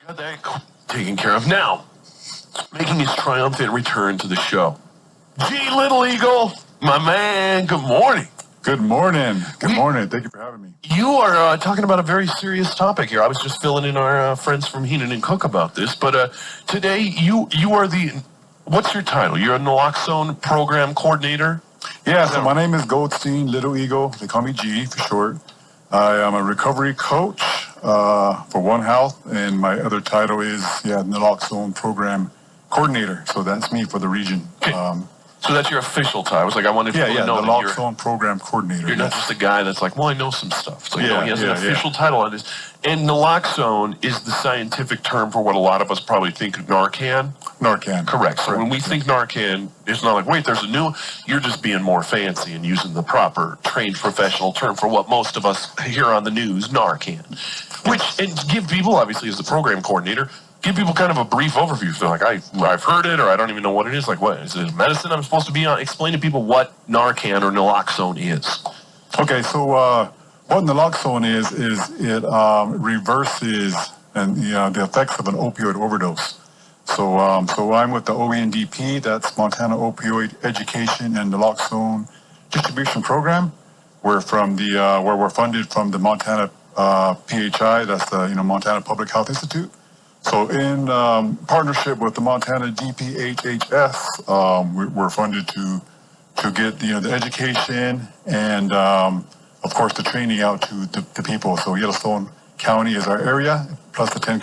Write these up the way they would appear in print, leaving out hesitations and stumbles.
Got that taken care of. Now, making his triumphant return to the show. G. Little Eagle, my man, good morning. Good morning. Good morning. Thank you for having me. You are talking about a very serious topic here. I was just filling in our friends from Heenan and Cook about this, but today you are the, what's your title? You're a naloxone program coordinator? Yeah, so my name is Goldstein, Little Eagle. They call me G for short. I am a recovery coach for One Health, and my other title is naloxone program coordinator. So that's me for the region. Okay. So that's your official title. I was like, I wanted people to know that you're naloxone program coordinator. You're not just a guy that's like, well, I know some stuff. So, he has an official title on this. And naloxone is the scientific term for what a lot of us probably think of Narcan. Narcan. Correct. So when we think Narcan, it's not like, wait, there's a new, you're just being more fancy and using the proper trained professional term for what most of us hear on the news, Narcan. Which, and give people, obviously, as the program coordinator, give people kind of a brief overview. So like, I've heard it, or I don't even know what it is. Like, what, is it medicine I'm supposed to be on? Explain to people what Narcan or naloxone is. Okay, so what naloxone is it reverses the effects of an opioid overdose. So I'm with the OENDP, that's Montana Opioid Education and Naloxone Distribution Program. We're from the where we're funded from the Montana PHI, that's the Montana Public Health Institute. So in partnership with the Montana DPHHS, we're funded to get the education and of course the training out to the people. So Yellowstone County is our area, plus the 10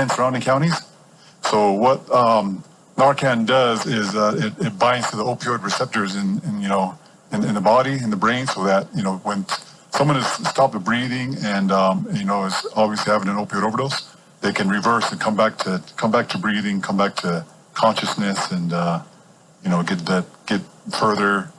surrounding counties. So what Narcan does is it binds to the opioid receptors in the body, in the brain, so that when someone has stopped breathing and is obviously having an opioid overdose, they can reverse and come back to breathing, come back to consciousness, and get further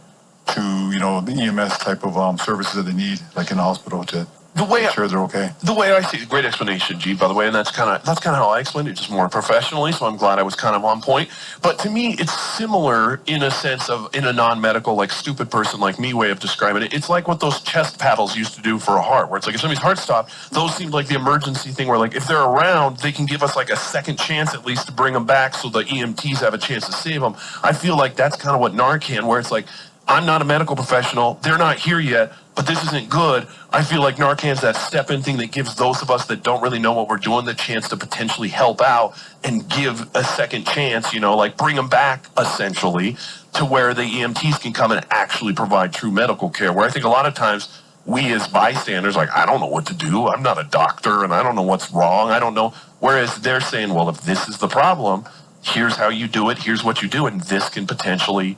to the EMS type of services that they need, like in the hospital, to make sure they're okay. The way I see it, great explanation, G, by the way, and that's kind of how I explained it, just more professionally, so I'm glad I was kind of on point. But to me, it's similar in a sense of, in a non-medical, like stupid person like me way of describing it, it's like what those chest paddles used to do for a heart, where it's like if somebody's heart stopped, those seemed like the emergency thing where like if they're around, they can give us like a second chance at least to bring them back so the EMTs have a chance to save them. I feel like that's kind of what Narcan, where it's like, I'm not a medical professional, they're not here yet, but this isn't good. I feel like Narcan's that step-in thing that gives those of us that don't really know what we're doing the chance to potentially help out and give a second chance, like bring them back, essentially, to where the EMTs can come and actually provide true medical care, where I think a lot of times we as bystanders, like, I don't know what to do, I'm not a doctor, and I don't know what's wrong, I don't know, whereas they're saying, well, if this is the problem, here's how you do it, here's what you do, and this can potentially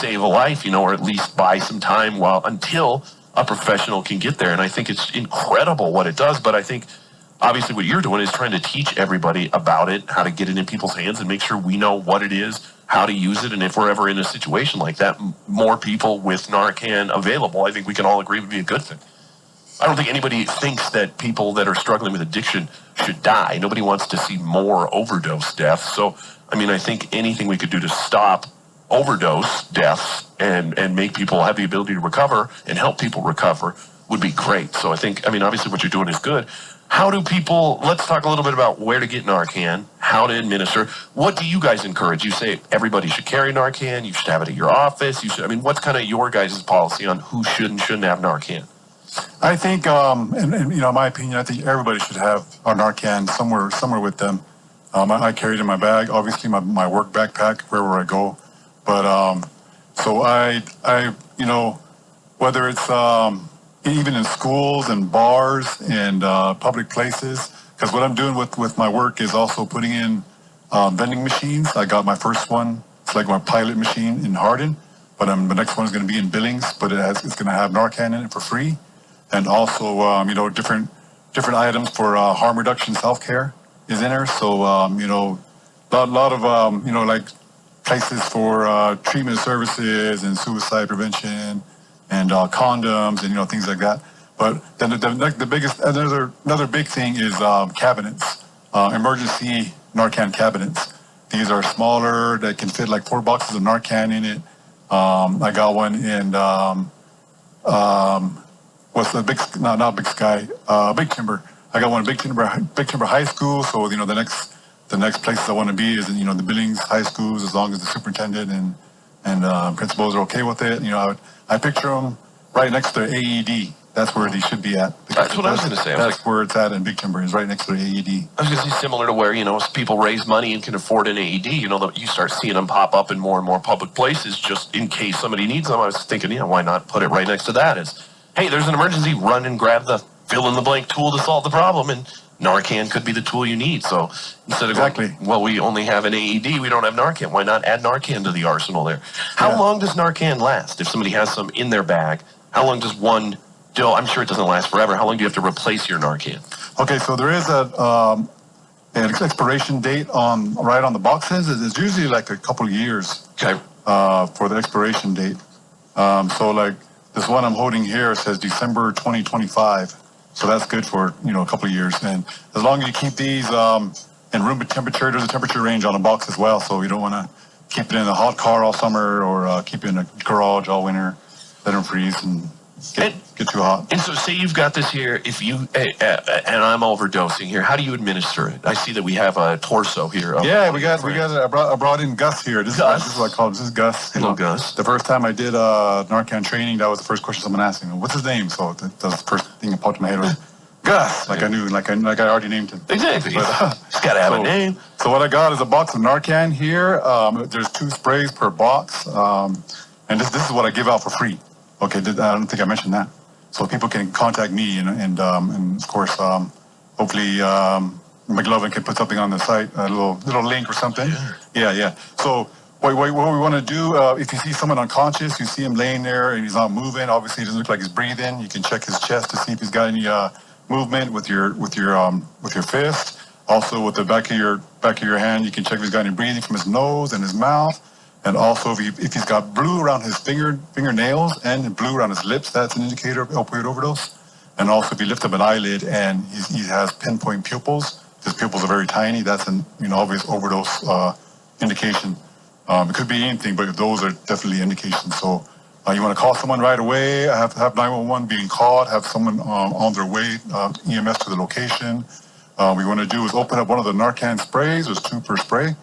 save a life, or at least buy some time until a professional can get there. And I think it's incredible what it does, but I think obviously what you're doing is trying to teach everybody about it, how to get it in people's hands and make sure we know what it is, how to use it, and if we're ever in a situation like that, more people with Narcan available, I think we can all agree would be a good thing. I don't think anybody thinks that people that are struggling with addiction should die. Nobody wants to see more overdose deaths. So, I think anything we could do to stop overdose deaths and make people have the ability to recover and help people recover would be great. So I think, obviously what you're doing is good. How do people, let's talk a little bit about where to get Narcan, how to administer. What do you guys encourage? You say everybody should carry Narcan, you should have it at your office, what's kind of your guys' policy on who should and shouldn't have Narcan? I think, in my opinion, I think everybody should have a Narcan somewhere with them. I carry it in my bag, obviously my work backpack, wherever I go. But so I whether it's even in schools and bars and public places, because what I'm doing with my work is also putting in vending machines. I got my first one. It's like my pilot machine in Hardin, but the next one is going to be in Billings. But it's going to have Narcan in it for free, and also different items for harm reduction, self-care is in there. So a lot of like places for treatment services and suicide prevention and condoms and things like that. But then the biggest another big thing is cabinets, emergency Narcan cabinets. These are smaller that can fit like 4 boxes of Narcan in it. I got one in what's the big not Big Sky, Big Timber. I got one at Big Timber High School. So the next places I want to be is in the Billings High Schools, as long as the superintendent and principals are okay with it. I picture them right next to the AED. That's where they should be at. That's what I was going to say. That's where it's at in Big Timber, is right next to the AED. I was going to say similar to where, as people raise money and can afford an AED, you start seeing them pop up in more and more public places just in case somebody needs them. I was thinking, why not put it right next to that? Hey, there's an emergency, run and grab the fill-in-the-blank tool to solve the problem, and Narcan could be the tool you need. So instead of going, well, we only have an AED, we don't have Narcan. Why not add Narcan to the arsenal there? How long does Narcan last? If somebody has some in their bag, how long does one... I'm sure it doesn't last forever. How long do you have to replace your Narcan? Okay, so there is an expiration date right on the boxes. It's usually like a couple of years. Okay. For the expiration date. So like this one I'm holding here says December 2025. So that's good for a couple of years. And as long as you keep these in room temperature, there's a temperature range on the box as well. So you don't want to keep it in a hot car all summer or keep it in a garage all winter. Let them freeze and get too hot. And so say you've got this here, and I'm overdosing here, how do you administer it? I see that we have a torso here. I brought in Gus here. This is what I call it. This is Gus. Hello, Gus. The first time I did Narcan training, that was the first question someone asked me. What's his name? So that was the first thing that popped in my head was Gus. Like I knew, like I already named him. Exactly. He's got to have a name. So what I got is a box of Narcan here. There's 2 sprays per box. And this is what I give out for free. Okay, I don't think I mentioned that. So people can contact me, and of course, hopefully McLovin can put something on the site, a little link or something. Yeah. So what we want to do, if you see someone unconscious, you see him laying there and he's not moving. Obviously, it doesn't look like he's breathing. You can check his chest to see if he's got any movement with your fist. Also, with the back of your hand, you can check if he's got any breathing from his nose and his mouth. And also, if he's got blue around his fingernails and blue around his lips, that's an indicator of opioid overdose. And also, if you lift up an eyelid and he has pinpoint pupils, his pupils are very tiny, that's an obvious overdose indication. It could be anything, but those are definitely indications. So you want to call someone right away, have 911 being called, have someone on their way, EMS to the location. What we want to do is open up one of the Narcan sprays. There's 2 per spray.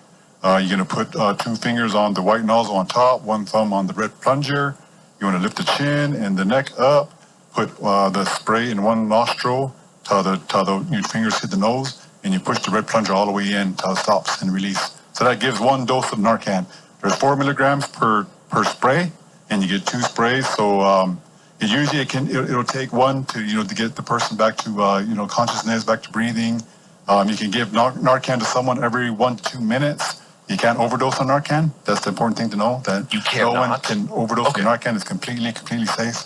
You're going to put 2 fingers on the white nozzle on top, 1 thumb on the red plunger. You want to lift the chin and the neck up, put the spray in 1 nostril till your fingers hit the nose, and you push the red plunger all the way in till it stops and release. So that gives 1 dose of Narcan. There's 4 milligrams per spray, and you get 2 sprays. So usually it'll take 1 to get the person back to consciousness, back to breathing. You can give Narcan to someone every 1 to 2 minutes. You can't overdose on Narcan. That's the important thing to know, that no one can overdose on Narcan. It's completely safe.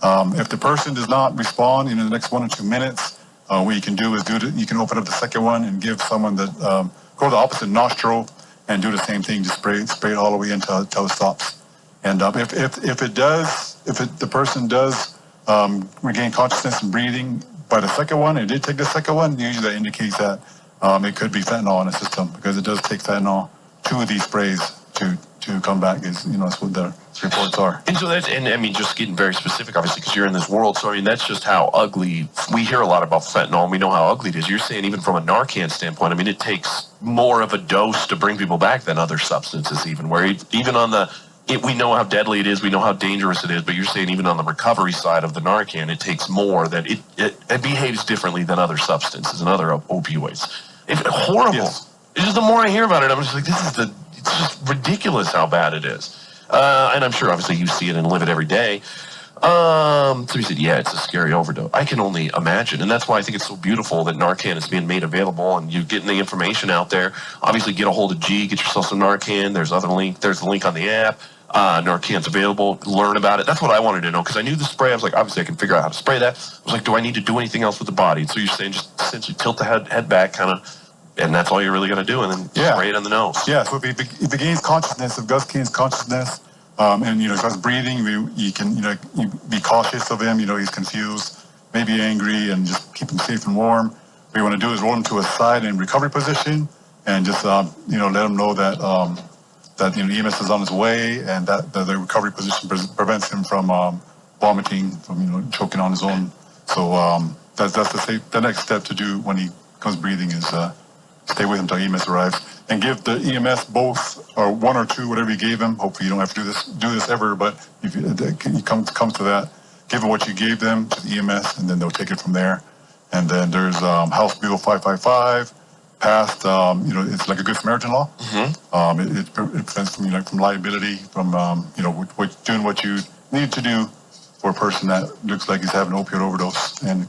If the person does not respond in the next 1 or 2 minutes, what you can do is you can open up the second one and give someone go to the opposite nostril and do the same thing. Just spray it all the way until it stops. And if the person does regain consciousness and breathing by the second one, and it did take the second one, usually that indicates that it could be fentanyl in the system, because it does take fentanyl, 2 of these sprays to come back. That's what the reports are. And so just getting very specific, obviously, because you're in this world. So that's just how ugly. We hear a lot about fentanyl, and we know how ugly it is. You're saying even from a Narcan standpoint, it takes more of a dose to bring people back than other substances, even where even on we know how deadly it is, we know how dangerous it is, but you're saying even on the recovery side of the Narcan, it takes more, that it behaves differently than other substances and other opioids. It's horrible. Yes. It's just the more I hear about it, I'm just like, it's just ridiculous how bad it is. And I'm sure, obviously, you see it and live it every day. So he said, yeah, it's a scary overdose. I can only imagine. And that's why I think it's so beautiful that Narcan is being made available and you're getting the information out there. Obviously, get a hold of G, get yourself some Narcan. There's the link on the app. Narcan's available. Learn about it. That's what I wanted to know, because I knew the spray. I was like, obviously, I can figure out how to spray that. I was like, do I need to do anything else with the body? So you're saying just essentially tilt the head back, kind of, and that's all you're really going to do, and then spray it in the nose. Yeah, so if he gains consciousness, if Gus gains consciousness, and starts breathing, you can you be cautious of him. He's confused, maybe angry, and just keep him safe and warm. What you want to do is roll him to a side in recovery position, and just let him know that EMS is on his way, and that the recovery position prevents him from vomiting, from choking on his own. So that's the next step to do when he comes breathing is stay with him until EMS arrives, and give the EMS both or one or two, whatever you gave him. Hopefully you don't have to do this ever, but if it comes to that, give them what you gave them to the EMS, and then they'll take it from there. And then there's House Bill 555 passed. It's like a Good Samaritan law. It prevents from liability, from doing what you need to do for a person that looks like he's having an opioid overdose, and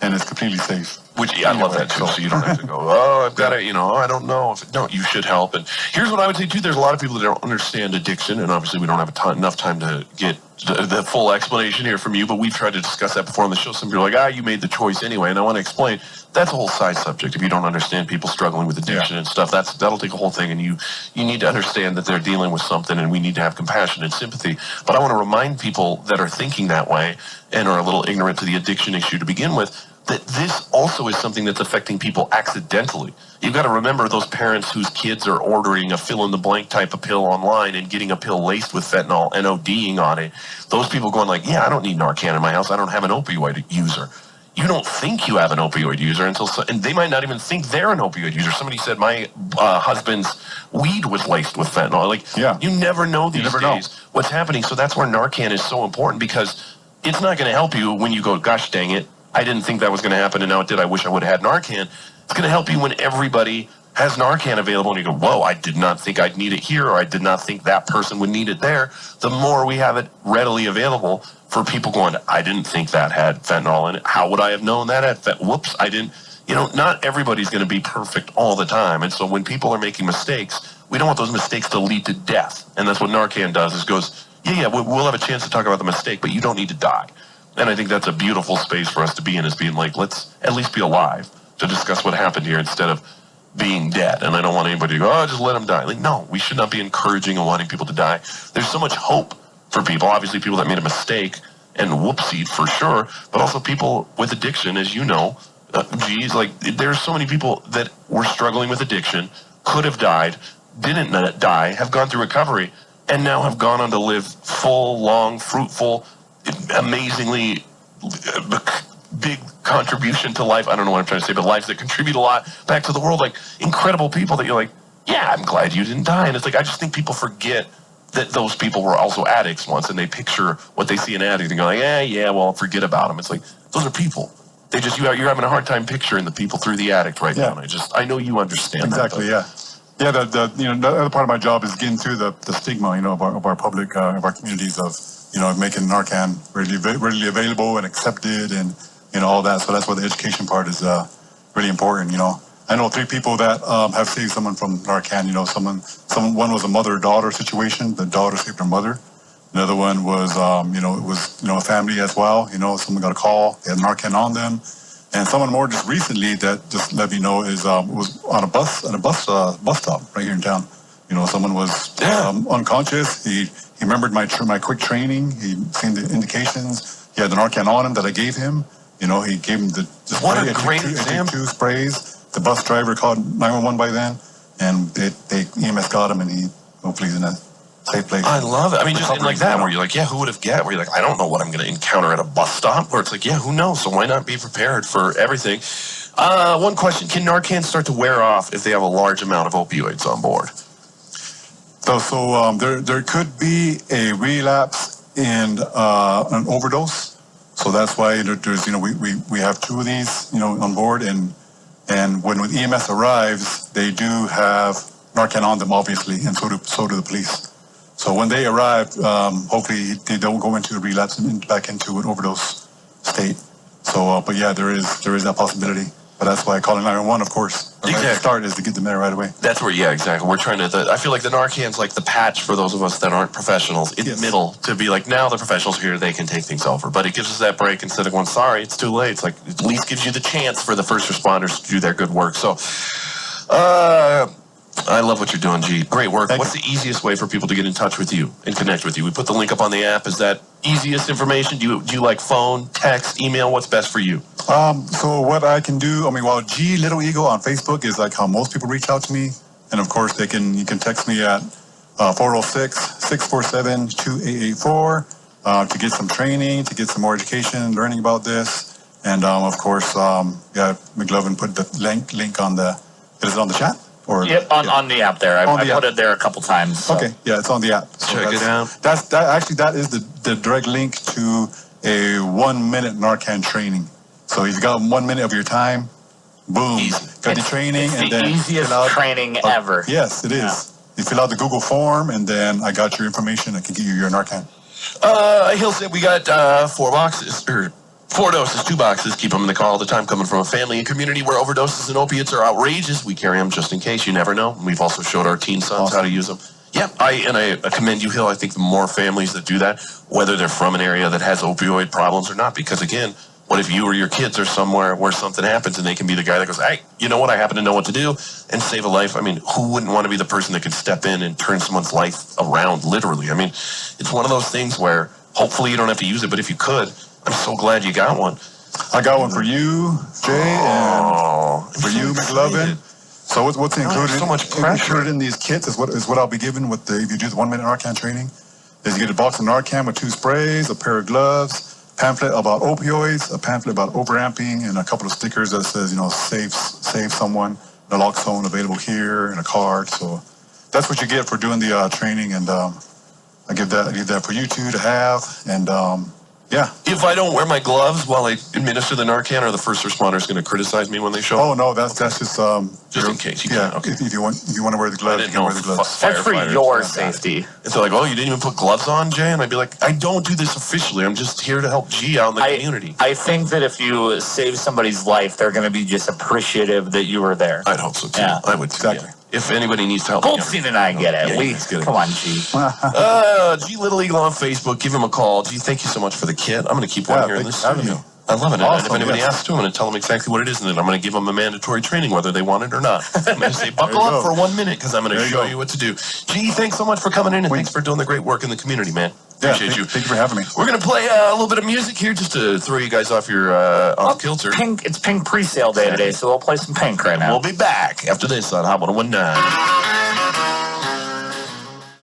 it's completely safe. Which, I love that too, so you don't have to go, oh, I've got to, I don't know. No, you should help. And here's what I would say too, there's a lot of people that don't understand addiction, and obviously we don't have enough time to get the full explanation here from you, but we've tried to discuss that before on the show. Some people are like, you made the choice anyway, and I want to explain, that's a whole side subject. If you don't understand people struggling with addiction and stuff, that'll take a whole thing, and you need to understand that they're dealing with something, and we need to have compassion and sympathy. But I want to remind people that are thinking that way and are a little ignorant to the addiction issue to begin with, that this also is something that's affecting people accidentally. You've got to remember those parents whose kids are ordering a fill-in-the-blank type of pill online and getting a pill laced with fentanyl and ODing on it. Those people going like, I don't need Narcan in my house. I don't have an opioid user. You don't think you have an opioid user and they might not even think they're an opioid user. Somebody said my husband's weed was laced with fentanyl. You never know these days what's happening. So that's where Narcan is so important, because it's not going to help you when you go, gosh dang it, I didn't think that was going to happen, and now it did. I wish I would have had Narcan. It's going to help you when everybody has Narcan available, and you go, whoa, I did not think I'd need it here, or I did not think that person would need it there. The more we have it readily available for people going, I didn't think that had fentanyl in it. How would I have known that had fentanyl? Whoops, I didn't. Not everybody's going to be perfect all the time, and so when people are making mistakes, we don't want those mistakes to lead to death, and that's what Narcan does, is goes, we'll have a chance to talk about the mistake, but you don't need to die. And I think that's a beautiful space for us to be in, is being like, let's at least be alive to discuss what happened here instead of being dead. And I don't want anybody to go, just let them die. No, we should not be encouraging and wanting people to die. There's so much hope for people. Obviously, people that made a mistake and whoopsied for sure, but also people with addiction, as you know. There's so many people that were struggling with addiction, could have died, didn't die, have gone through recovery, and now have gone on to live full, long, fruitful, amazingly big contribution to life. I don't know what I'm trying to say, but lives that contribute a lot back to the world, like incredible people that you're like, I'm glad you didn't die. And it's like, I just think people forget that those people were also addicts once, and they picture what they see in addicts and go like, well, forget about them. It's like, those are people. They just, you're having a hard time picturing the people through the addict right now. And I know you understand exactly, that. Yeah, the other part of my job is getting through the stigma, of our public, of our communities, of making Narcan readily available and accepted, and all that. So that's why the education part is really important. I know 3 people that have saved someone from Narcan. One was a mother-daughter situation. The daughter saved her mother. Another one was, it was a family as well. Someone got a call, they had Narcan on them, and someone more just recently that just let me know is was on a bus stop right here in town. Someone was unconscious. He remembered my quick training. He seen the indications. He had the Narcan on him that I gave him. He gave him the what a great example. 2 sprays. The bus driver called 911 by then, and they EMS got him, and hopefully he's in a safe place. I love it. I mean, just like that, where you're like, who would have guessed? Where you're like, I don't know what I'm going to encounter at a bus stop. Where it's like, who knows? So why not be prepared for everything? One question: can Narcan start to wear off if they have a large amount of opioids on board? So there could be a relapse in an overdose. So that's why there's we have 2 of these on board, and when EMS arrives, they do have Narcan on them, obviously, and so do the police. So when they arrive, hopefully they don't go into a relapse and back into an overdose state. So, but there is that possibility. But that's why calling 911, of course. Exactly. The start is to get them there right away. That's where, exactly. We're trying to, I feel like the Narcan's like the patch for those of us that aren't professionals in the middle, to be like, now the professionals here, they can take things over. But it gives us that break instead of going, sorry, it's too late. It's like, at least gives you the chance for the first responders to do their good work. So, I love what you're doing, G. Great work. What's the easiest way for people to get in touch with you and connect with you? We put the link up on the app. Is that easiest information? Do you like phone, text, email? What's best for you? So what I can do, G Little Eagle on Facebook is like how most people reach out to me. And of course, you can text me at 406-647-2884 to get some training, to get some more education, learning about this. And of course, yeah, McLovin put the link on the. Is it on the chat? Or yep, on the app there. I put it there a couple times. So. Okay, yeah, it's on the app. So check it out. That is the direct link to a 1 minute Narcan training. So you've got 1 minute of your time, boom, got the training, it's and the then easiest training ever. Yes, it is. Yeah. You fill out the Google form, and then I got your information. I can get you your Narcan. Hill said we got 4 boxes, or 4 doses, 2 boxes. Keep them in the car all the time. Coming from a family and community where overdoses and opiates are outrageous. We carry them just in case. You never know. We've also showed our teen sons how to use them. Yeah, I commend you, Hill. I think the more families that do that, whether they're from an area that has opioid problems or not, because again, what if you or your kids are somewhere where something happens and they can be the guy that goes, hey, you know what, I happen to know what to do, and save a life. I mean, who wouldn't want to be the person that could step in and turn someone's life around, literally? I mean, it's one of those things where hopefully you don't have to use it, but if you could, I'm so glad you got one. I got one for you, Jay, and for you, McLovin. So what's included? So much pressure. Included in these kits is what I'll be given with if you do the 1 minute Narcan training. Is you get a box of Narcan with 2 sprays, a pair of gloves, pamphlet about opioids, a pamphlet about overamping, and a couple of stickers that says, save someone, naloxone available here, and a card. So that's what you get for doing the training, and I give that for you two to have, and yeah. If I don't wear my gloves while I administer the Narcan, are the first responders going to criticize me when they show up? Oh no, that's just in case. You yeah. can. Okay. If you want to wear the gloves, you can wear the gloves. That's for your safety. And so like, oh, you didn't even put gloves on, Jay? And I'd be like, I don't do this officially. I'm just here to help G out in the community. I think that if you save somebody's life, they're going to be just appreciative that you were there. I'd hope so too. Yeah. I would too. Exactly. Yeah. If anybody needs to help, Goldstein and I get it. Yeah, Come on, G. G Little Eagle on Facebook. Give him a call. G, thank you so much for the kit. I'm going to keep one here in the studio. I love it. Awesome, If anybody asks to, I'm going to tell them exactly what it is, and then I'm going to give them a mandatory training, whether they want it or not. I'm going to say, buckle up for 1 minute, because I'm going to show you what to do. G, thanks so much for coming in, and thanks for doing the great work in the community, man. Appreciate you. Thank you for having me. We're going to play a little bit of music here just to throw you guys off your off kilter. It's Pink pre-sale day today, so we'll play some Pink right now. We'll be back after this on Hot 101.9.